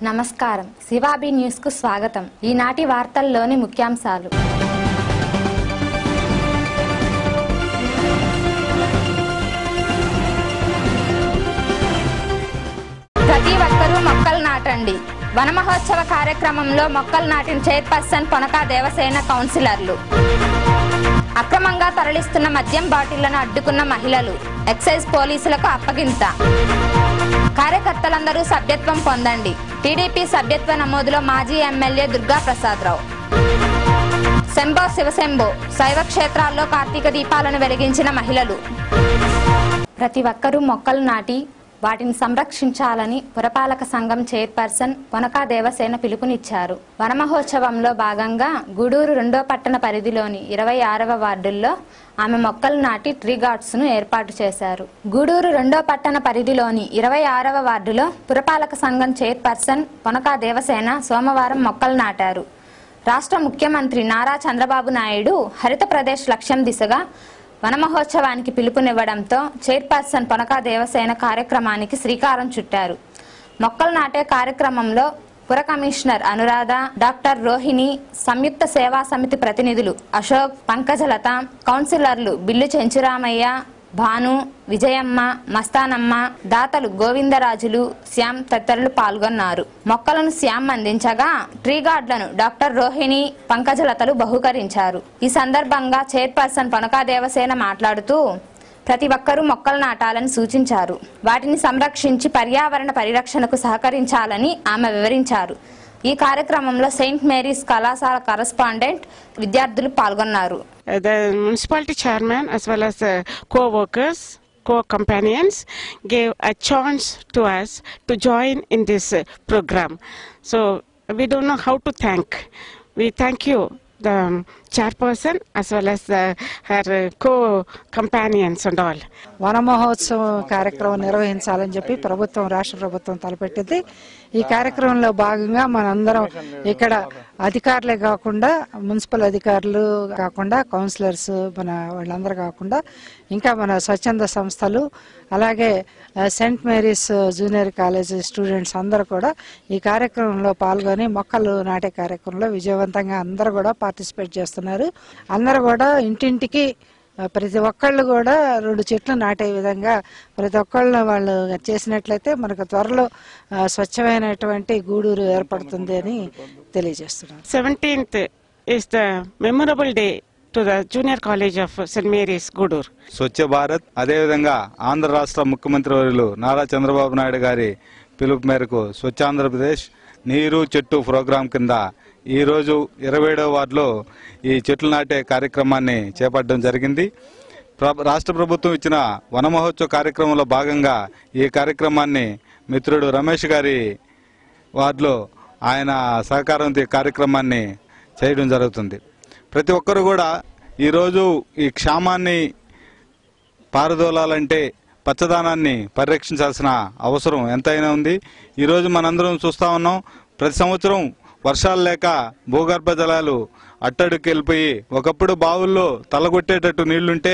నమస్కారం, శివాబి న్యూస్ కు స్వాగతం. ఈనాటి వార్తల్లోని ముఖ్యాంశాలు. ప్రతి ఒక్కరూ మొక్కలు నాటండి. వన మహోత్సవ కార్యక్రమంలో మొక్కలు నాటిన చైర్పర్సన్ పొనకా దేవసేన కౌన్సిలర్లు. అక్రమంగా తరలిస్తున్న మద్యం బాటిళ్లను అడ్డుకున్న మహిళలు. ఎక్సైజ్ పోలీసులకు అప్పగింత. కార్యకర్తలందరూ సభ్యత్వం పొందండి. టీడీపీ సభ్యత్వ నమోదులో మాజీ ఎమ్మెల్యే దుర్గా ప్రసాదరావు. శంభో శివశంభో శైవ క్షేత్రాల్లో కార్తీక దీపాలను వెలిగించిన మహిళలు. ప్రతి ఒక్కరూ మొక్కలు నాటి వాటిని సంరక్షించాలని పురపాలక సంఘం చైర్పర్సన్ పొనకా దేవసేన పిలుపునిచ్చారు. వనమహోత్సవంలో భాగంగా గూడూరు 2వ పట్టణ పరిధిలోని 26వ వార్డుల్లో ఆమె మొక్కలు నాటి ట్రీ గార్డ్స్ ను ఏర్పాటు చేశారు. గూడూరు 2వ పట్టణ పరిధిలోని 26వ వార్డులో పురపాలక సంఘం చైర్పర్సన్ పొనకా దేవసేన సోమవారం మొక్కలు నాటారు. రాష్ట్ర ముఖ్యమంత్రి నారా చంద్రబాబు నాయుడు హరిత ప్రదేశ్ లక్ష్యం దిశగా వన మహోత్సవానికి పిలుపునివ్వడంతో చైర్పర్సన్ పొనకా దేవసేన కార్యక్రమానికి శ్రీకారం చుట్టారు. మొక్కలు నాటే కార్యక్రమంలో పుర కమిషనర్ అనురాధ, డాక్టర్ రోహిణి, సంయుక్త సేవా సమితి ప్రతినిధులు అశోక్, పంకజలత, కౌన్సిలర్లు బిల్లు చెంచురామయ్య, భాను, విజయమ్మ, మస్తానమ్మ, దాతలు గోవిందరాజులు, శ్యామ్ తదితరులు పాల్గొన్నారు. మొక్కలను శ్యామ్ అందించగా ట్రీ గార్డులను డాక్టర్ రోహిణి, పంకజలతలు బహుకరించారు. ఈ సందర్భంగా చైర్పర్సన్ పొనకా దేవసేన మాట్లాడుతూ ప్రతి ఒక్కరూ మొక్కలు నాటాలని సూచించారు. వాటిని సంరక్షించి పర్యావరణ పరిరక్షణకు సహకరించాలని ఆమె వివరించారు. ఈ కార్యక్రమంలో సెయింట్ మేరీస్ కళాశాల కరస్పాండెంట్ విద్యార్థులు పాల్గొన్నారు. The municipality chairman as well as the co-workers, co-companions gave a chance to us to join in this program. So we don't know how to thank. We thank you, the chairperson as well as her co-companions and all. వన మహోత్సవం కార్యక్రమం నిర్వహించాలని చెప్పి రాష్ట్ర ప్రభుత్వం తలపెట్టింది. ఈ కార్యక్రమంలో భాగంగా మనందరం ఇక్కడ అధికారులే కాకుండా, మున్సిపల్ అధికారులు కాకుండా, కౌన్సిలర్స్ మన వాళ్ళందరూ కాకుండా ఇంకా మన స్వచ్ఛంద సంస్థలు, అలాగే Saint Mary's junior college students అందరూ కూడా ఈ కార్యక్రమంలో పాల్గొని మొక్కలు నాటే కార్యక్రమంలో విజయవంతంగా అందరూ కూడా పార్టిసిపేట్ చేస్తున్నారు. అందరూ కూడా ఇంటింటికి ప్రతి ఒక్కళ్ళు కూడా 2 చెట్లు నాటే విధంగా ప్రతి ఒక్కళ్ళు వాళ్ళు చేసినట్లయితే మనకు త్వరలో స్వచ్ఛమైనటువంటి గూడూరు ఏర్పడుతుంది అని తెలియజేస్తున్నాను. 17th is the memorable day to the junior college of St. Mary's Gudur. Swachh Bharat, అదేవిధంగా ఆంధ్ర రాష్ట్ర ముఖ్యమంత్రి వర్యులు నారా చంద్రబాబు నాయుడు గారి పిలుపు మేరకు స్వచ్ఛ ఆంధ్రప్రదేశ్ నీరు చెట్టు ప్రోగ్రాం కింద ఈరోజు 27వ వార్డులో ఈ చెట్లు నాటే కార్యక్రమాన్ని చేపట్టడం జరిగింది. రాష్ట్ర ప్రభుత్వం ఇచ్చిన వన మహోత్సవ కార్యక్రమంలో భాగంగా ఈ కార్యక్రమాన్ని మిత్రుడు రమేష్ గారి వార్డులో ఆయన సహకారంతో ఈ కార్యక్రమాన్ని చేయడం జరుగుతుంది. ప్రతి ఒక్కరు కూడా ఈరోజు ఈ క్షామాన్ని పారదోలాలంటే పచ్చదనాన్ని పరిరక్షించాల్సిన అవసరం ఎంతైనా ఉంది. ఈరోజు మనందరం చూస్తూ ఉన్నాం, ప్రతి సంవత్సరం వర్షాలు లేక భూగర్భ జలాలు అట్టడుకు వెళ్ళిపోయి ఒకప్పుడు బావుల్లో తలగొట్టేటట్టు నీళ్లుంటే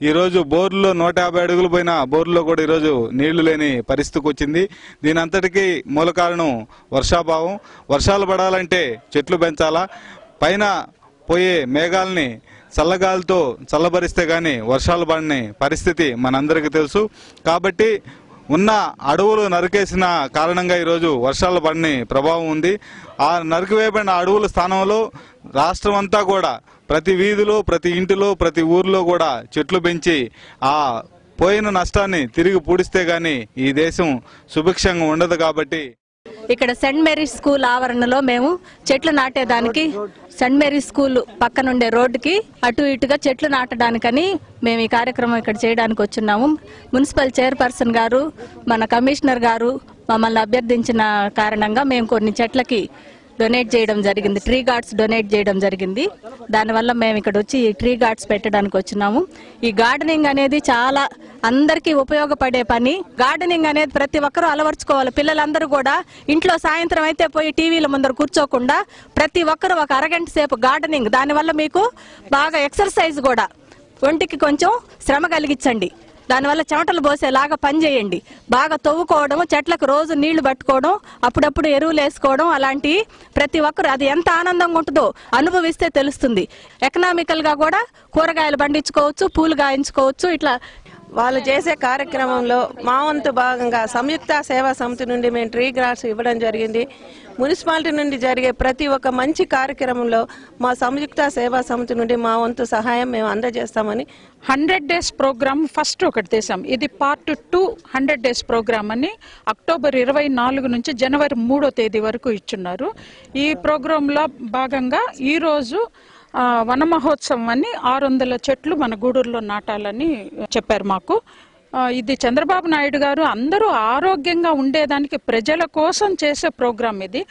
ఈరోజు బోర్లో 150 అడుగులు పోయిన బోర్లో కూడా ఈరోజు నీళ్లు లేని పరిస్థితికి వచ్చింది. దీని అంతటికీ మూల కారణం వర్షాభావం. వర్షాలు పడాలంటే చెట్లు పెంచాలా, పైన పోయే మేఘాలని చల్లగాలితో చల్లబరిస్తే గాని వర్షాలు పడని పరిస్థితి మనందరికీ తెలుసు. కాబట్టి ఉన్న అడవులు నరికేసిన కారణంగా ఈరోజు వర్షాలు పడని ప్రభావం ఉంది. ఆ నరికివేయబడిన అడవుల స్థానంలో రాష్ట్రం అంతా కూడా ప్రతి వీధిలో, ప్రతి ఇంటిలో, ప్రతి ఊర్లో కూడా చెట్లు పెంచి ఆ పోయిన నష్టాన్ని తిరిగి పూడిస్తే గాని ఈ దేశం సుభిక్షంగా ఉండదు. కాబట్టి ఇక్కడ సెయింట్ మేరీస్ స్కూల్ ఆవరణలో మేము చెట్లు నాటేదానికి సెయింట్ మేరీస్ స్కూల్ పక్కనుండే రోడ్డుకి అటు ఇటుగా చెట్లు నాటడానికని మేము ఈ కార్యక్రమం ఇక్కడ చేయడానికి వచ్చున్నాము. మున్సిపల్ చైర్పర్సన్ గారు, మన కమిషనర్ గారు మమ్మల్ని అభ్యర్థించిన కారణంగా మేము కొన్ని చెట్లకి డొనేట్ చేయడం జరిగింది, ట్రీ గార్డ్స్ డొనేట్ చేయడం జరిగింది. దానివల్ల మేము ఇక్కడ వచ్చి ఈ ట్రీ గార్డ్స్ పెట్టడానికి వచ్చినాము. ఈ గార్డెనింగ్ అనేది చాలా అందరికీ ఉపయోగపడే పని. గార్డెనింగ్ అనేది ప్రతి ఒక్కరూ అలవర్చుకోవాలి. పిల్లలందరూ కూడా ఇంట్లో సాయంత్రం అయితే పోయి టీవీల ముందర కూర్చోకుండా ప్రతి ఒక్కరూ ఒక అరగంట సేపు గార్డెనింగ్, దానివల్ల మీకు బాగా ఎక్సర్సైజ్ కూడా, ఒంటికి కొంచెం శ్రమ కలిగించండి. దానివల్ల చెమటలు పోసేలాగా పని చేయండి. బాగా తవ్వుకోవడం, చెట్లకు రోజు నీళ్లు పట్టుకోవడం, అప్పుడప్పుడు ఎరువులు వేసుకోవడం, అలాంటివి ప్రతి ఒక్కరు అది ఎంత ఆనందంగా ఉంటుందో అనుభవిస్తే తెలుస్తుంది. ఎకనామికల్ గా కూడా కూరగాయలు పండించుకోవచ్చు, పూలు గాయించుకోవచ్చు. ఇట్లా వాళ్ళు చేసే కార్యక్రమంలో మా వంతు భాగంగా సంయుక్త సేవా సమితి నుండి మేము ట్రీ గ్రాస్ ఇవ్వడం జరిగింది. మున్సిపాలిటీ నుండి జరిగే ప్రతి ఒక్క మంచి కార్యక్రమంలో మా సంయుక్త సేవా సమితి నుండి మా వంతు సహాయం మేము అందజేస్తామని 100 days ప్రోగ్రామ్ ఫస్ట్ ఒకటి చేసాం. ఇది పార్ట్ 2 100 days ప్రోగ్రామ్ అని అక్టోబర్ 24 నుంచి జనవరి 3వ తేదీ వరకు ఇచ్చున్నారు. ఈ ప్రోగ్రాంలో భాగంగా ఈరోజు వన మహోత్సవం అని 600 చెట్లు మన గూడూరులో నాటాలని చెప్పారు మాకు. ఇది చంద్రబాబు నాయుడు గారు అందరూ ఆరోగ్యంగా ఉండేదానికి ప్రజల కోసం చేసే ప్రోగ్రాం ఇది.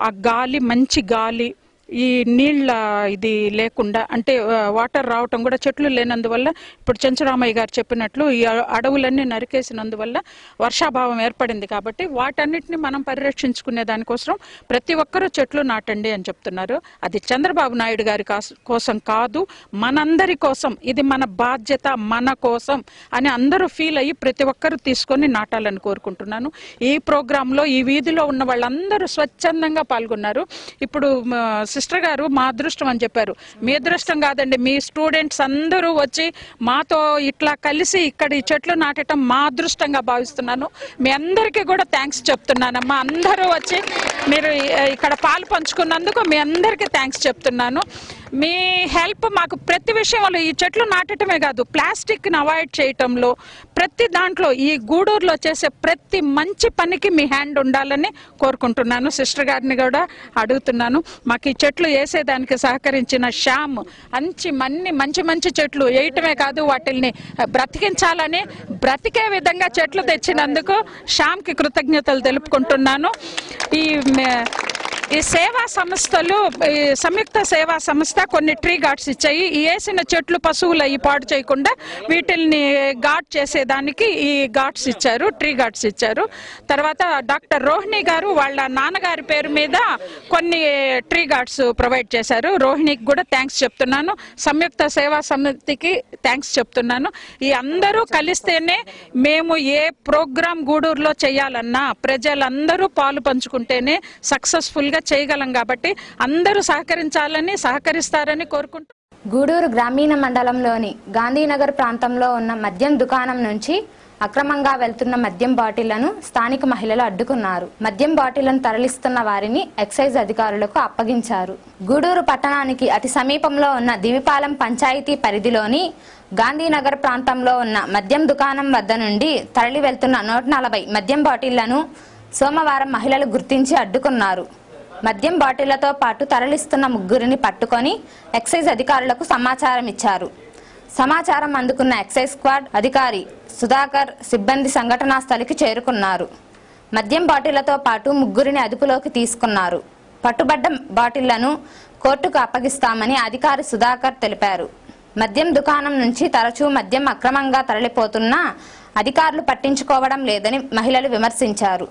ఆ గాలి, మంచి గాలి, ఈ నీళ్ళ ఇది లేకుండా అంటే వాటర్ రావటం కూడా చెట్లు లేనందువల్ల ఇప్పుడు చెంచురామయ్య గారు చెప్పినట్లు ఈ అడవులన్నీ నరికేసినందువల్ల వర్షాభావం ఏర్పడింది. కాబట్టి వాటన్నిటిని మనం పరిరక్షించుకునే దానికోసం ప్రతి ఒక్కరూ చెట్లు నాటండి అని చెప్తున్నారు. అది చంద్రబాబు నాయుడు గారి కోసం కాదు, మనందరి కోసం. ఇది మన బాధ్యత, మన కోసం అని అందరూ ఫీల్ అయ్యి ప్రతి ఒక్కరూ తీసుకొని నాటాలని కోరుకుంటున్నాను. ఈ ప్రోగ్రాంలో ఈ వీధిలో ఉన్న వాళ్ళందరూ స్వచ్ఛందంగా పాల్గొన్నారు. ఇప్పుడు సిస్టర్ గారు మా అదృష్టం అని చెప్పారు. మీ అదృష్టం కాదండి, మీ స్టూడెంట్స్ అందరూ వచ్చి మాతో ఇట్లా కలిసి ఇక్కడ ఈ చెట్లు నాటడం మా అదృష్టంగా భావిస్తున్నాను. మీ అందరికీ కూడా థ్యాంక్స్ చెప్తున్నానమ్మా. అందరూ వచ్చి మీరు ఇక్కడ పాలు పంచుకున్నందుకు మీ అందరికీ థ్యాంక్స్ చెప్తున్నాను. మీ హెల్ప్ మాకు ప్రతి విషయంలో, ఈ చెట్లు నాటటమే కాదు, ప్లాస్టిక్ని అవాయిడ్ చేయటంలో, ప్రతి దాంట్లో ఈ గూడూరులో చేసే ప్రతి మంచి పనికి మీ హ్యాండ్ ఉండాలని కోరుకుంటున్నాను. సిస్టర్ గారిని కూడా అడుగుతున్నాను. మాకు ఈ చెట్లు వేసేదానికి సహకరించిన శ్యామ్ మంచి మంచి చెట్లు వేయటమే కాదు, వాటిల్ని బ్రతికించాలని, బ్రతికే విధంగా చెట్లు తెచ్చినందుకు శ్యామ్కి కృతజ్ఞతలు తెలుపుకుంటున్నాను. ఈ సేవా సంస్థలు, ఈ సంయుక్త సేవా సంస్థ కొన్ని ట్రీ గార్డ్స్ ఇచ్చాయి. ఈ వేసిన చెట్లు పశువులు అవి పాడు చేయకుండా వీటిల్ని గార్డ్ చేసేదానికి ఈ గార్డ్స్ ఇచ్చారు, ట్రీ గార్డ్స్ ఇచ్చారు. తర్వాత డాక్టర్ రోహిణి గారు వాళ్ళ నాన్నగారి పేరు మీద కొన్ని ట్రీ గార్డ్స్ ప్రొవైడ్ చేశారు. రోహిణికి కూడా థ్యాంక్స్ చెప్తున్నాను. సంయుక్త సేవా సమితికి థ్యాంక్స్ చెప్తున్నాను. ఈ అందరూ కలిస్తేనే మేము ఏ ప్రోగ్రాం గూడూరులో చేయాలన్నా ప్రజలందరూ పాలు పంచుకుంటేనే సక్సెస్ఫుల్ గా చేయగలం. కాబట్టి అందరూ సహకరించాలని, సహకరిస్తారని కోరుకుంటూ గూడూరు గ్రామీణ మండలంలోని గాంధీనగర్ ప్రాంతంలో ఉన్న మద్యం దుకాణం నుంచి అక్రమంగా వెళ్తున్న మద్యం బాటిళ్లను స్థానిక మహిళలు అడ్డుకున్నారు. మద్యం బాటిళ్లను తరలిస్తున్న వారిని ఎక్సైజ్ అధికారులకు అప్పగించారు. గూడూరు పట్టణానికి అతి సమీపంలో ఉన్న దివిపాలెం పంచాయతీ పరిధిలోని గాంధీనగర్ ప్రాంతంలో ఉన్న మద్యం దుకాణం వద్ద నుండి తరలి వెళ్తున్న 140 మద్యం బాటిళ్లను సోమవారం మహిళలు గుర్తించి అడ్డుకున్నారు. మద్యం బాటిళ్లతో పాటు తరలిస్తున్న ముగ్గురిని పట్టుకొని ఎక్సైజ్ అధికారులకు సమాచారం ఇచ్చారు. సమాచారం అందుకున్న ఎక్సైజ్ స్క్వాడ్ అధికారి సుధాకర్ సిబ్బంది సంఘటనా స్థలికి చేరుకున్నారు. మద్యం బాటిళ్లతో పాటు ముగ్గురిని అదుపులోకి తీసుకున్నారు. పట్టుబడ్డ బాటిళ్లను కోర్టుకు అప్పగిస్తామని అధికారి సుధాకర్ తెలిపారు. మద్యం దుకాణం నుంచి తరచూ మద్యం అక్రమంగా తరలిపోతున్నా అధికారులు పట్టించుకోవడం లేదని మహిళలు విమర్శించారు.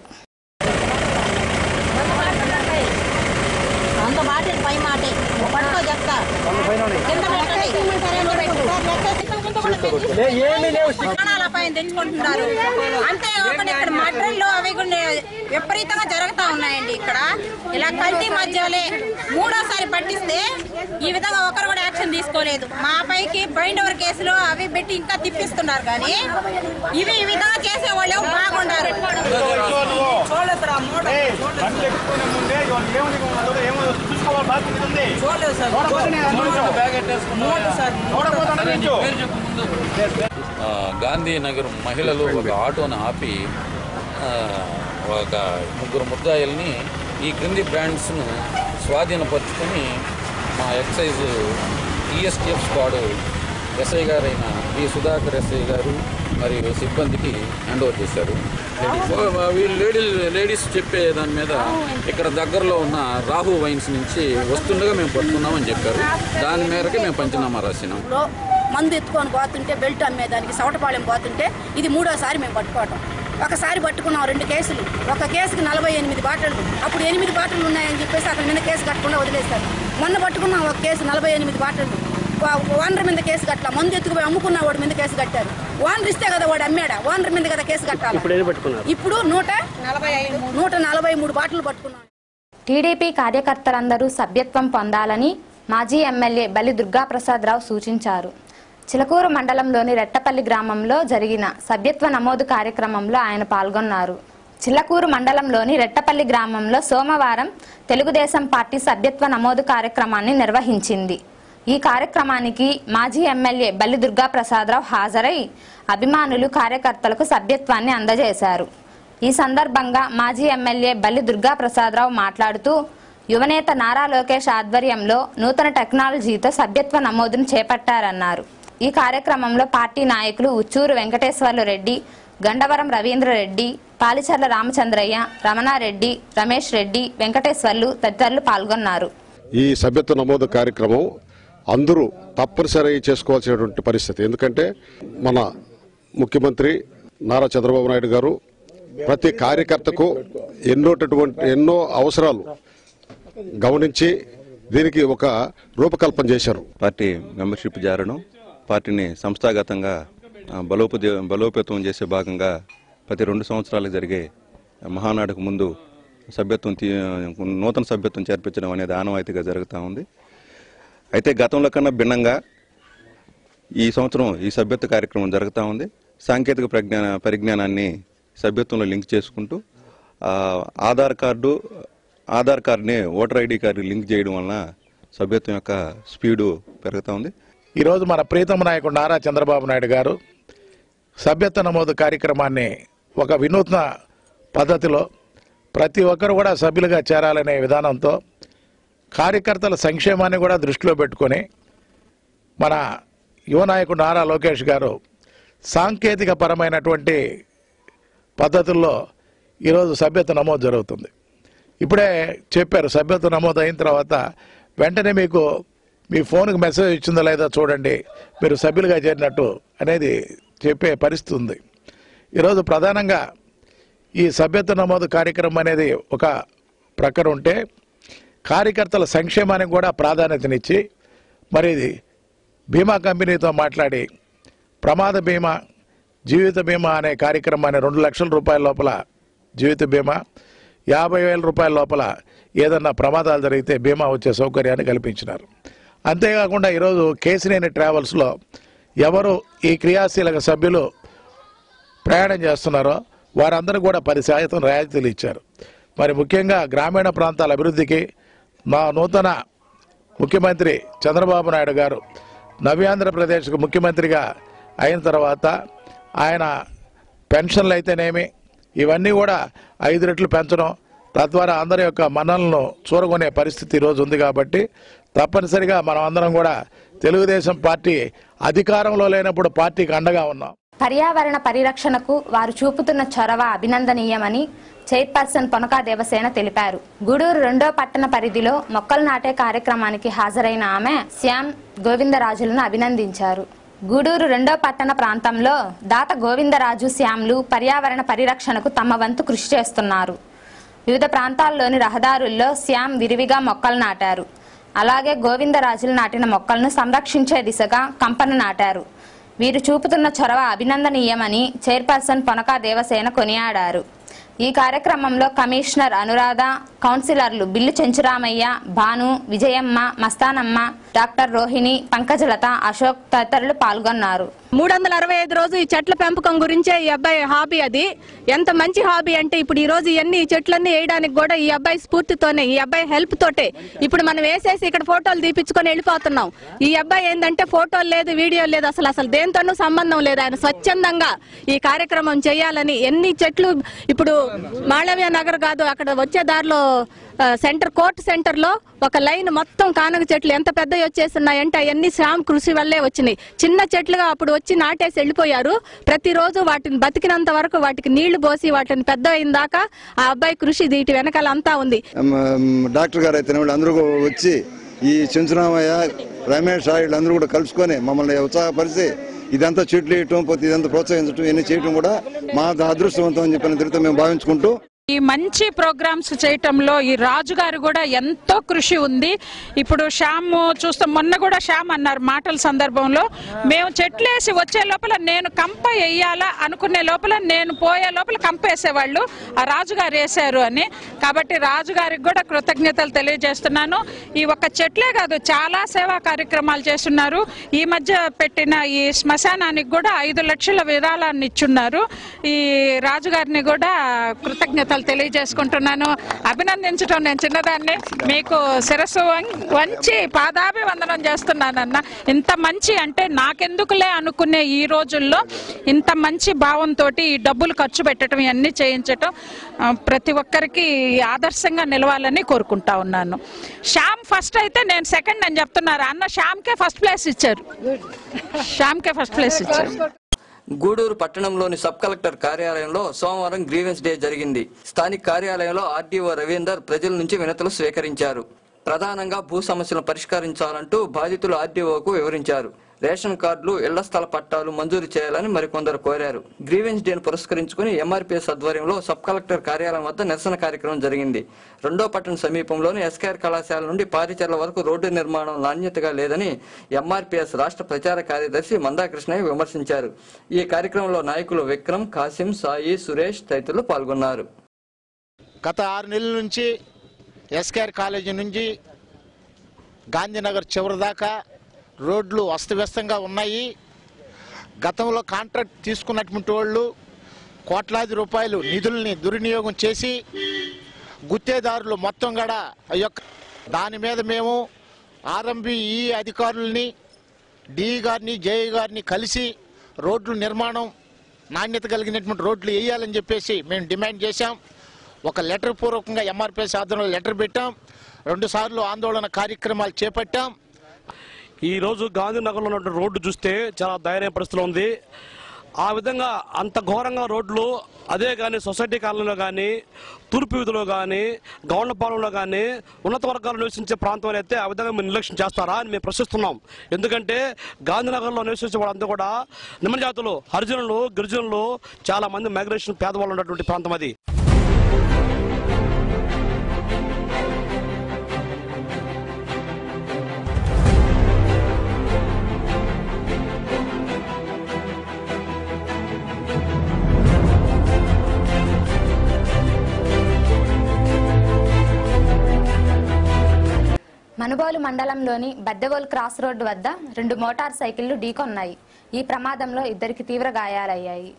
తెచ్చుకుంటున్నారు అంతే. ఇక్కడ మటన్లు అవి కూడా విపరీతంగా జరుగుతూ ఉన్నాయండి. ఇక్కడ ఇలా కల్తీ మధ్యలే 3వసారి పట్టిస్తే ఈ విధంగా ఒకరు కూడా యాక్షన్ తీసుకోలేదు. మా పైకి బైండ్ ఓవర్ కేసులు అవి పెట్టి ఇంకా తిప్పిస్తున్నారు. కానీ ఇవి ఈ విధంగా చేసే వాళ్ళు బాగుండారు. గాంధీనగర్ మహిళలు ఒక ఆటోను ఆపి ఒక ముగ్గురు ముద్దాయిల్ని ఈ క్రింది బ్రాండ్స్ను స్వాధీనపరుచుకొని మా ఎక్సైజ్ ఈఎస్టీఎఫ్ స్క్వాడ్ ఎస్ఐ గారైన వి సుధాకర్ ఎస్ఐ గారు మరియు సిబ్బందికి హ్యాండ్ ఓవర్ చేశారు. వీళ్ళు లేడీస్ చెప్పే దాని మీద ఇక్కడ దగ్గరలో ఉన్న రాహు వైన్స్ నుంచి వస్తుండగా మేము పట్టుకున్నామని చెప్పారు. దాని మేరకే మేము పంచనామా రాసినాం. మందు ఎత్తుకొని పోతుంటే బెల్ట్ అమ్మేదానికి సవటపాలెం పోతుంటే ఇది 3వసారి మేము పట్టుకోవటం. ఒకసారి పట్టుకున్నాం 2 కేసులు. ఒక కేసుకి 48 బాటిళ్ళు. అప్పుడు 8 బాటిళ్ళు ఉన్నాయని చెప్పేసి అతని మీద కేసు కట్టకుండా వదిలేస్తారు. మొన్న పట్టుకున్నాం ఒక కేసు 48 బాటిళ్ళు. ఓనర్ మీద కేసు కట్టాల, మందు ఎత్తుకుపోయి అమ్ముకున్న వాడి మీద కేసు కట్టారు. ఓనర్ ఇస్తే కదా వాడు అమ్మాడా, ఓనర్ మీద కదా కేసు కట్టాలి. ఇప్పుడు 143 బాటిల్ పట్టుకున్నాం. టీడీపీ కార్యకర్తలందరూ సభ్యత్వం పొందాలని మాజీ ఎమ్మెల్యే బల్లి దుర్గాప్రసాదరావు సూచించారు. చిలకూరు మండలంలోని రెట్టపల్లి గ్రామంలో జరిగిన సభ్యత్వ నమోదు కార్యక్రమంలో ఆయన పాల్గొన్నారు. చిల్లకూరు మండలంలోని రెట్టపల్లి గ్రామంలో సోమవారం తెలుగుదేశం పార్టీ సభ్యత్వ నమోదు కార్యక్రమాన్ని నిర్వహించింది. ఈ కార్యక్రమానికి మాజీ ఎమ్మెల్యే బల్లి దుర్గాప్రసాదరావు హాజరై అభిమానులు కార్యకర్తలకు సభ్యత్వాన్ని అందజేశారు. ఈ సందర్భంగా మాజీ ఎమ్మెల్యే బల్లి దుర్గాప్రసాదరావు మాట్లాడుతూ యువనేత నారా లోకేష్ ఆధ్వర్యంలో నూతన టెక్నాలజీతో సభ్యత్వ నమోదును చేపట్టారన్నారు. ఈ కార్యక్రమంలో పార్టీ నాయకులు ఉచ్చూరు వెంకటేశ్వర్లు రెడ్డి, గండవరం రవీంద్రరెడ్డి, పాలిచర్ల రామచంద్రయ్య, రమణారెడ్డి, రమేష్ రెడ్డి, వెంకటేశ్వర్లు తదితరులు పాల్గొన్నారు. ఈ సభ్యత్వ నమోదు కార్యక్రమం అందరూ తప్పనిసరి చేసుకోవాల్సినటువంటి పరిస్థితి. ఎందుకంటే మన ముఖ్యమంత్రి నారా చంద్రబాబు నాయుడు గారు ప్రతి కార్యకర్తకు ఎన్నో అవసరాలు గమనించి దీనికి ఒక రూపకల్పన చేశారు. పార్టీ మెంబర్షిప్ జారడం, పార్టీని సంస్థాగతంగా బలోపేతం చేసే భాగంగా ప్రతి 2 సంవత్సరాలకు జరిగే మహానాడుకు ముందు నూతన సభ్యత్వం చేర్పించడం అనేది ఆనవాయితీగా జరుగుతూ ఉంది. అయితే గతంలో కన్నా భిన్నంగా ఈ సంవత్సరం ఈ సభ్యత్వ కార్యక్రమం జరుగుతూ ఉంది. సాంకేతిక పరిజ్ఞానాన్ని సభ్యత్వంలో లింక్ చేసుకుంటూ ఆధార్ కార్డుని ఓటర్ ఐడి కార్డు లింక్ చేయడం వలన సభ్యత్వం యొక్క స్పీడు పెరుగుతూ ఉంది. ఈరోజు మన ప్రీతమ నాయకుడు నారా చంద్రబాబు నాయుడు గారు సభ్యత్వ నమోదు కార్యక్రమాన్ని ఒక వినూత్న పద్ధతిలో ప్రతి ఒక్కరు కూడా సభ్యులుగా చేరాలనే విధానంతో కార్యకర్తల సంక్షేమాన్ని కూడా దృష్టిలో పెట్టుకొని మన యువ నాయకుడు నారా లోకేష్ గారు సాంకేతిక పరమైనటువంటి పద్ధతుల్లో ఈరోజు సభ్యత్వ నమోదు జరుగుతుంది. ఇప్పుడే చెప్పారు, సభ్యత్వ నమోదు అయిన తర్వాత వెంటనే మీకు మీ ఫోన్కి మెసేజ్ ఇచ్చిందో లేదో చూడండి, మీరు సభ్యులుగా చేరినట్టు అనేది చెప్పే పరిస్థితి ఉంది. ఈరోజు ప్రధానంగా ఈ సభ్యత్వ నమోదు కార్యక్రమం అనేది ఒక ప్రక్కన ఉంటే కార్యకర్తల సంక్షేమానికి కూడా ప్రాధాన్యతనిచ్చి మరి బీమా కంపెనీతో మాట్లాడి ప్రమాద బీమా, జీవిత బీమా అనే కార్యక్రమాన్ని 2 లక్షల రూపాయల లోపల జీవిత బీమా, 50,000 రూపాయల లోపల ఏదన్నా ప్రమాదాలు జరిగితే బీమా వచ్చే సౌకర్యాన్ని కల్పించినారు. అంతేకాకుండా ఈరోజు కేసినేని ట్రావెల్స్లో ఎవరు ఈ క్రియాశీలక సభ్యులు ప్రయాణం చేస్తున్నారో వారందరూ కూడా 10% రాయితీలు ఇచ్చారు. మరి ముఖ్యంగా గ్రామీణ ప్రాంతాల అభివృద్ధికి మా నూతన ముఖ్యమంత్రి చంద్రబాబు నాయుడు గారు నవ్యాంధ్రప్రదేశ్కు ముఖ్యమంత్రిగా అయిన తర్వాత ఆయన పెన్షన్లు అయితేనేమి ఇవన్నీ కూడా 5 రెట్లు పెంచడం, తద్వారా అందరి యొక్క మన్నలను చూరగొనే పరిస్థితి ఈరోజు ఉంది. కాబట్టి తప్పనిసరిగా మనం అందరం కూడా తెలుగుదేశం పార్టీ అధికారంలో లేనప్పుడు పార్టీకి అండగా ఉన్నాం. పర్యావరణ పరిరక్షణకు వారు చూపుతున్న చొరవ అభినందనీయమని చైర్పర్సన్ పొనకా దేవసేన తెలిపారు. గూడూరు 2వ పట్టణ పరిధిలో మొక్కలు నాటే కార్యక్రమానికి హాజరైన ఆమె శ్యామ్ గోవిందరాజులను అభినందించారు. గూడూరు 2వ పట్టణ ప్రాంతంలో దాత గోవిందరాజు, శ్యామ్లు పర్యావరణ పరిరక్షణకు తమ వంతు కృషి చేస్తున్నారు. వివిధ ప్రాంతాల్లోని రహదారుల్లో శ్యామ్ విరివిగా మొక్కలు నాటారు. అలాగే గోవిందరాజులు నాటిన మొక్కలను సంరక్షించే దిశగా కంపను నాటారు. వీరు చూపుతున్న చొరవ అభినందనీయమని చైర్పర్సన్ పొనకా దేవసేన కొనియాడారు. ఈ కార్యక్రమంలో కమిషనర్ అనురాధ, కౌన్సిలర్లు బిల్లు చెంచురామయ్య, భాను, విజయమ్మ, మస్తానమ్మ, డాక్టర్ రోహిణి, పంకజలత, అశోక్ తదితరులు పాల్గొన్నారు. 365 రోజు ఈ చెట్ల పెంపకం గురించే ఈ అబ్బాయి హాబీ. అది ఎంత మంచి హాబీ అంటే ఇప్పుడు ఈ రోజు ఇవన్నీ చెట్లన్నీ వేయడానికి కూడా ఈ అబ్బాయి స్ఫూర్తితోనే, ఈ అబ్బాయి హెల్ప్ తోటే ఇప్పుడు మనం వేసేసి ఇక్కడ ఫోటోలు తీపించుకొని వెళ్ళిపోతున్నాం. ఈ అబ్బాయి ఏంటంటే ఫోటోలు లేదు, వీడియో లేదు, అసలు దేంతోనూ సంబంధం లేదు. ఆయన స్వచ్ఛందంగా ఈ కార్యక్రమం చేయాలని ఎన్ని చెట్లు ఇప్పుడు మాళవ్య నగర్ కాదు, అక్కడ వచ్చే దారిలో కోర్ట్ సెంటర్ లో ఒక లైన్ మొత్తం కానగ చెట్లు ఎంత పెద్దవి వచ్చేస్తున్నాయంటే అవన్నీ శ్యామ్ కృషి వల్లే వచ్చినాయి. చిన్న చెట్లుగా అప్పుడు వచ్చి నాటేసి వెళ్ళిపోయారు. ప్రతిరోజు వాటిని బతికినంత వరకు వాటికి నీళ్లు పోసి వాటిని పెద్ద అయిన దాకా ఆ అబ్బాయి కృషి వీటి వెనకాల అంతా ఉంది. డాక్టర్ గారు అయితే అందరూ వచ్చి ఈ చెంచురామయ్య, రమేష్ వీళ్ళందరూ కూడా కలుసుకొని మమ్మల్ని ఉత్సాహపరిచి ఇదంతా చెట్లు వేయటం, పోతే ఇదంతా ప్రోత్సహించడం, ఇవన్నీ చేయటం కూడా మా అదృష్టవంతం అని చెప్పిన మేము భావించుకుంటూ ఈ మంచి ప్రోగ్రామ్స్ చేయటంలో ఈ రాజు గారు కూడా ఎంతో కృషి ఉంది. ఇప్పుడు శ్యామ్ చూస్తాం, మొన్న కూడా శ్యామ్ అన్నారు మాటల సందర్భంలో, మేము చెట్లేసి వచ్చే లోపల నేను కంప వేయాలా అనుకునే లోపల నేను పోయే లోపల కంప వేసేవాళ్ళు, ఆ రాజుగారు వేశారు అని. కాబట్టి రాజుగారికి కూడా కృతజ్ఞతలు తెలియజేస్తున్నాను. ఈ ఒక్క చెట్లే కాదు, చాలా సేవా కార్యక్రమాలు చేస్తున్నారు. ఈ మధ్య పెట్టిన ఈ శ్మశానానికి కూడా 5 లక్షల విరాళాన్ని ఇచ్చున్నారు. ఈ రాజుగారిని కూడా కృతజ్ఞతలు తెలియజేసుకుంటున్నాను, అభినందించడం. నేను చిన్నదాన్ని, మీకు శిరస్సు వంచి పాదాభివందనం చేస్తున్నానన్న. ఇంత మంచి అంటే నాకెందుకులే అనుకునే ఈ రోజుల్లో ఇంత మంచి భావంతో ఈ డబ్బులు ఖర్చు పెట్టడం, ఇవన్నీ చేయించటం ప్రతి ఒక్కరికి ఆదర్శంగా నిలవాలని కోరుకుంటా ఉన్నాను. శ్యామ్ ఫస్ట్ అయితే నేను సెకండ్ అని చెప్తున్నారు అన్న. శ్యామ్కే ఫస్ట్ ప్లేస్ ఇచ్చారు, శ్యామ్కే ఫస్ట్ ప్లేస్ ఇచ్చారు. గూడూరు పట్టణంలోని సబ్ కలెక్టర్ కార్యాలయంలో సోమవారం గ్రీవెన్స్ డే జరిగింది. స్థానిక కార్యాలయంలో ఆర్డీఓ రవీందర్ ప్రజల నుంచి వినతులు స్వీకరించారు. ప్రధానంగా భూ సమస్యలను పరిష్కరించాలంటూ బాధితులు ఆర్డీఓకు వివరించారు. రేషన్ కార్డులు, ఇళ్ల స్థల పట్టాలు మంజూరు చేయాలని మరికొందరు కోరారు. గ్రీవెన్స్ డేను పురస్కరించుకుని ఎంఆర్పీఎస్ ఆధ్వర్యంలో సబ్ కలెక్టర్ కార్యాలయం వద్ద నిరసన కార్యక్రమం జరిగింది. రెండో పట్టణ సమీపంలోని ఎస్కేఆర్ కళాశాల నుండి పారిచర్ల వరకు రోడ్డు నిర్మాణం నాణ్యతగా లేదని ఎంఆర్పీఎస్ రాష్ట్ర ప్రచార కార్యదర్శి మందాకృష్ణయ్య విమర్శించారు. ఈ కార్యక్రమంలో నాయకులు విక్రమ్, కాసిం, సాయి, సురేష్ తదితరులు పాల్గొన్నారు. గత 6 నెలల నుంచి ఎస్కేఆర్ కాలేజీ నుంచి గాంధీనగర్ చివరి దాకా రోడ్లు అస్తవ్యస్తంగా ఉన్నాయి. గతంలో కాంట్రాక్ట్ తీసుకున్నటువంటి వాళ్ళు కోట్లాది రూపాయలు నిధుల్ని దుర్వినియోగం చేసి గుత్తేదారులు మొత్తం కూడా దాని మీద మేము ఆర్ఎంబిఈ అధికారుల్ని, డిఈ గారిని, జేఈ గారిని కలిసి రోడ్లు నిర్మాణం నాణ్యత కలిగినటువంటి రోడ్లు వేయాలని చెప్పేసి మేము డిమాండ్ చేశాం. ఒక లెటర్ పూర్వకంగా ఎంఆర్పీఎస్ ఆధ్వర్యంలో లెటర్ పెట్టాం. 2 సార్లు ఆందోళన కార్యక్రమాలు చేపట్టాం. ఈరోజు గాంధీనగర్లో ఉన్న రోడ్డు చూస్తే చాలా దయనీయ పరిస్థితిలో ఉంది. ఆ విధంగా అంత ఘోరంగా రోడ్లు అదే కానీ సొసైటీ కాలనీలో కానీ, తూర్పు వీధిలో కానీ, గౌండపాలెంలో కానీ ఉన్నత వర్గాలు నివసించే ప్రాంతంలో అయితే ఆ విధంగా మీరు నిర్లక్ష్యం చేస్తారా అని మేము ప్రశ్నిస్తున్నాం. ఎందుకంటే గాంధీనగర్లో నివసించే వాళ్ళంతా కూడా నిమ్న జాతులు, హరిజనులు, గిరిజనులు, చాలా మంది మైగ్రేషన్ పేదవాళ్ళు ఉన్నటువంటి ప్రాంతం అది. మనుబోలు మండలంలోని బద్దెవోలు క్రాస్ రోడ్డు వద్ద 2 మోటార్ సైకిళ్లు ఢీకొన్నాయి. ఈ ప్రమాదంలో 2 తీవ్ర గాయాలయ్యాయి.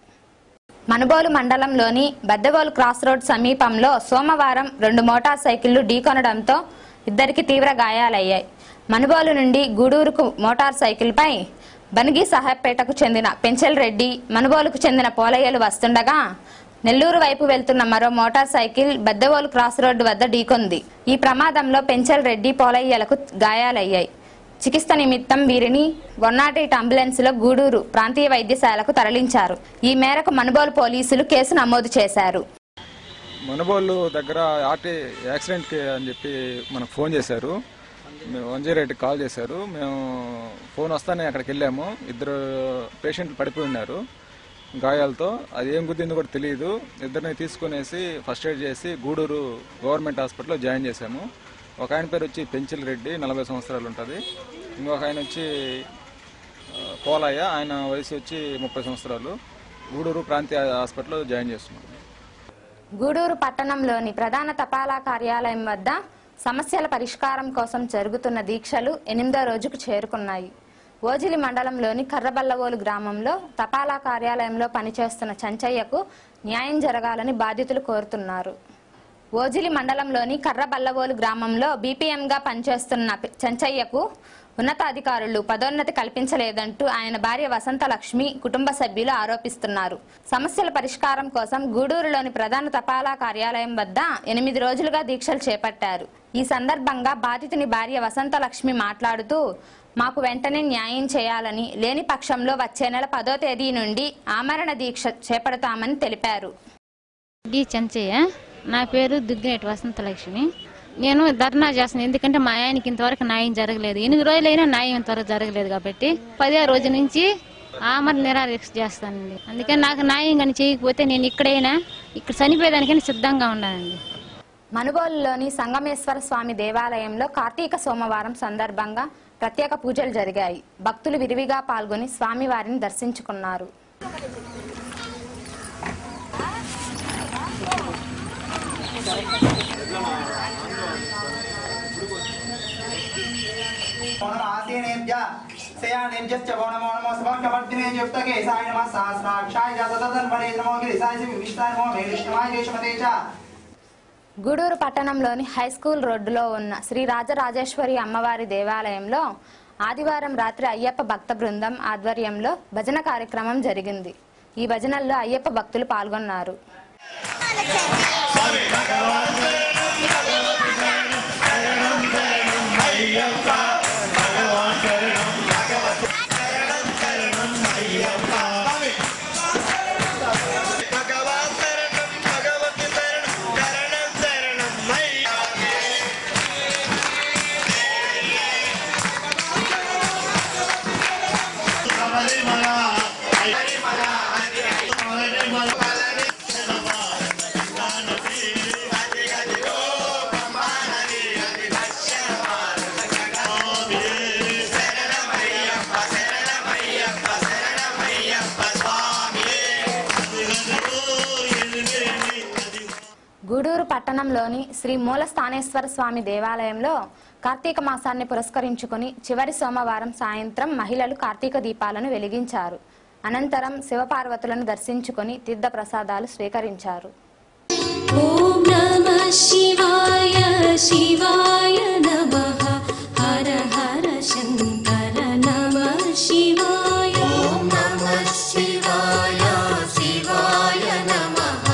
మనుబోలు మండలంలోని బద్దెవోలు క్రాస్ రోడ్ సమీపంలో సోమవారం 2 మోటార్ సైకిళ్లు ఢీకొనడంతో 2 తీవ్ర గాయాలయ్యాయి. మనుబోలు నుండి గూడూరుకు మోటార్ సైకిల్పై బనిగి సాహెబ్పేటకు చెందిన పెంచల్ రెడ్డి, మనుబోలుకు చెందిన పోలయ్యలు వస్తుండగా నెల్లూరు వైపు వెళ్తున్న మరో మోటార్ సైకిల్ బద్దెవోలు క్రాస్ రోడ్డు వద్ద ఢీకొంది. ఈ ప్రమాదంలో పెంచల్ రెడ్డి, పోలయ్యలకు గాయాలయ్యాయి. చికిత్స నిమిత్తం వీరిని 108 అంబులెన్స్లో గూడూరు ప్రాంతీయ వైద్యశాలకు తరలించారు. ఈ మేరకు మనుబోలు పోలీసులు కేసు నమోదు చేశారు. మనుబోలు దగ్గర యాక్సిడెంట్ అని చెప్పి మనకు ఫోన్ చేశారు. 108కి కాల్ చేశారు. మేము ఫోన్ వస్తానే అక్కడికి వెళ్ళాము. 2 పేషెంట్లు పడిపోయి ఉన్నారు గాయాలతో. అది ఏం గుద్దిందో కూడా తెలియదు. 2ని తీసుకునేసి ఫస్ట్ ఎయిడ్ చేసి గూడూరు గవర్నమెంట్ హాస్పిటల్లో జాయిన్ చేశాము. ఒక ఆయన పేరు వచ్చి పెంచిల్ రెడ్డి, 40 సంవత్సరాలు ఉంటుంది. ఇంకొక ఆయన వచ్చి పోలయ్య, ఆయన వయసు వచ్చి 30 సంవత్సరాలు. గూడూరు ప్రాంతీయ హాస్పిటల్లో జాయిన్ చేస్తున్నాం. గూడూరు పట్టణంలోని ప్రధాన తపాలా కార్యాలయం వద్ద సమస్యల పరిష్కారం కోసం జరుగుతున్న దీక్షలు 8వ రోజుకు చేరుకున్నాయి. ఓజిలి మండలంలోని కర్రబల్లవోలు గ్రామంలో తపాలా కార్యాలయంలో పనిచేస్తున్న చెంచయ్యకు న్యాయం జరగాలని బాధితులు కోరుతున్నారు. ఓజిలి మండలంలోని కర్రబల్లవోలు గ్రామంలో బీపీఎంగా పనిచేస్తున్న చెంచయ్యకు ఉన్నతాధికారులు పదోన్నతి కల్పించలేదంటూ ఆయన భార్య వసంతలక్ష్మి కుటుంబ సభ్యులు ఆరోపిస్తున్నారు. సమస్యల పరిష్కారం కోసం గూడూరులోని ప్రధాన తపాలా కార్యాలయం వద్ద 8 రోజులుగా దీక్షలు చేపట్టారు. ఈ సందర్భంగా బాధితుని భార్య వసంతలక్ష్మి మాట్లాడుతూ, మాకు వెంటనే న్యాయం చేయాలని, లేని పక్షంలో వచ్చే నెల 10వ తేదీ నుండి ఆమరణ దీక్ష చేపడతామని తెలిపారు. చెంచయ్య, నా పేరు దుగ్గినేటి వసంతలక్ష్మి. నేను ధర్నా చేస్తాను. ఎందుకంటే మా ఆయనకి ఇంతవరకు న్యాయం జరగలేదు. 8 రోజులైనా న్యాయం ఇంతవరకు జరగలేదు. కాబట్టి 10వ రోజు నుంచి మరి నిరాదీక్ష చేస్తానండి. అందుకని నాకు న్యాయం కానీ చేయకపోతే నేను ఇక్కడ చనిపోయేదానికని సిద్ధంగా ఉన్నానండి. మనుబోలులోని సంగమేశ్వర స్వామి దేవాలయంలో కార్తీక సోమవారం సందర్భంగా ప్రత్యేక పూజలు జరిగాయి. భక్తులు విరివిగా పాల్గొని స్వామివారిని దర్శించుకున్నారు. గూడూరు పట్టణంలోని హైస్కూల్ రోడ్డులో ఉన్న శ్రీ రాజరాజేశ్వరి అమ్మవారి దేవాలయంలో ఆదివారం రాత్రి అయ్యప్ప భక్త బృందం ఆధ్వర్యంలో భజన కార్యక్రమం జరిగింది. ఈ భజనల్లో అయ్యప్ప భక్తులు పాల్గొన్నారు. గూడూరు పట్టణంలోని శ్రీ మూలస్థానేశ్వర స్వామి దేవాలయంలో కార్తీక మాసాన్ని పురస్కరించుకుని చివరి సోమవారం సాయంత్రం మహిళలు కార్తీక దీపాలను వెలిగించారు. అనంతరం శివపార్వతులను దర్శించుకుని తీర్థ ప్రసాదాలు స్వీకరించారు. ఓం నమః శివాయ శివాయ నమః హర హర శంకర నమః శివాయ ఓం నమః శివాయ శివాయ నమః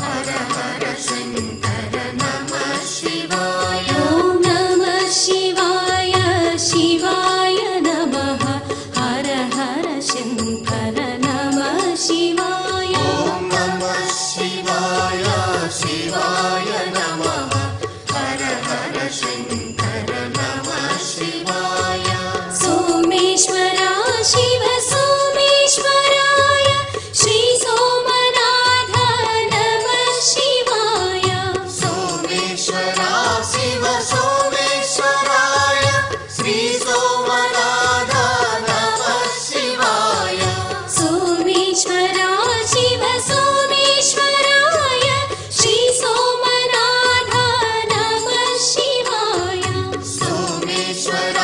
హర హర శంకర నమః శివాయ ఓం నమః శివాయ శివాయ నమః హర హర శంకర నమః శివాయ ఓం నమః శివాయ శివాయ నమః హర హర శంకర నమః శివాయ సోమేశ్వర శివ సోమేశ్వరాయ శ్రీ సోమనాథ నమః శివాయ సోమేశ్వర శివ సోమేశ్వరాయ శ్రీ సోమనాథ నమః శివాయ సోమేశ్వర శివ సోమేశ్వరాయ శ్రీ సోమనాథ నమః శివాయ సోమేశ్వర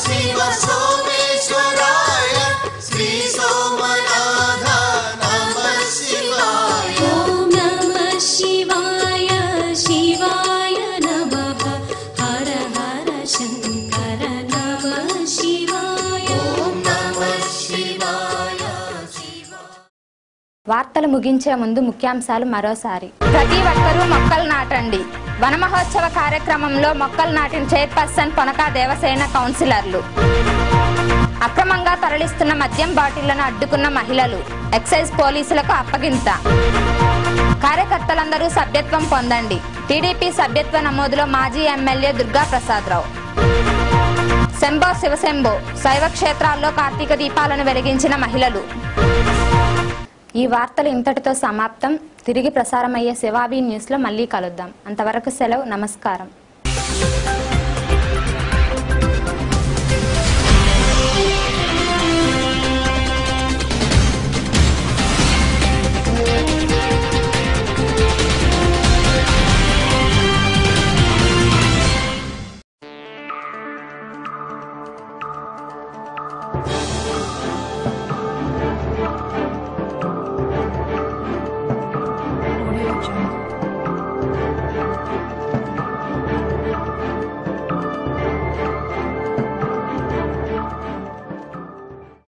శివ సోమేశ్వరాయ శ్రీ సోమనాథ నమః శివాయ ఓం నమః శివాయ శివాయ నమః హర హర శంకర నమః శివాయ ఓం నమః శివాయ వార్తలు ముగించే ముందు ముఖ్యాంశాలు మరోసారి. ప్రతి ఒక్కరూ మొక్కలు నాటండి. వన మహోత్సవ కార్యక్రమంలో మొక్కలు నాటిన చైర్పర్సన్ పొనకా దేవసేన కౌన్సిలర్లు. అక్రమంగా తరలిస్తున్న మద్యం బాటిళ్లను అడ్డుకున్న మహిళలు. ఎక్సైజ్ పోలీసులకు అప్పగింత. కార్యకర్తలందరూ సభ్యత్వం పొందండి. టీడీపీ సభ్యత్వ నమోదులో మాజీ ఎమ్మెల్యే దుర్గా ప్రసాదరావు. శంభో శివశంభో శైవ క్షేత్రాల్లో కార్తీక దీపాలను వెలిగించిన మహిళలు. ఈ వార్తలు ఇంతటితో సమాప్తం. తిరిగి ప్రసారమయ్యే శివాబీ న్యూస్లో మళ్ళీ కలుద్దాం. అంతవరకు సెలవు. నమస్కారం. Audio Jungle.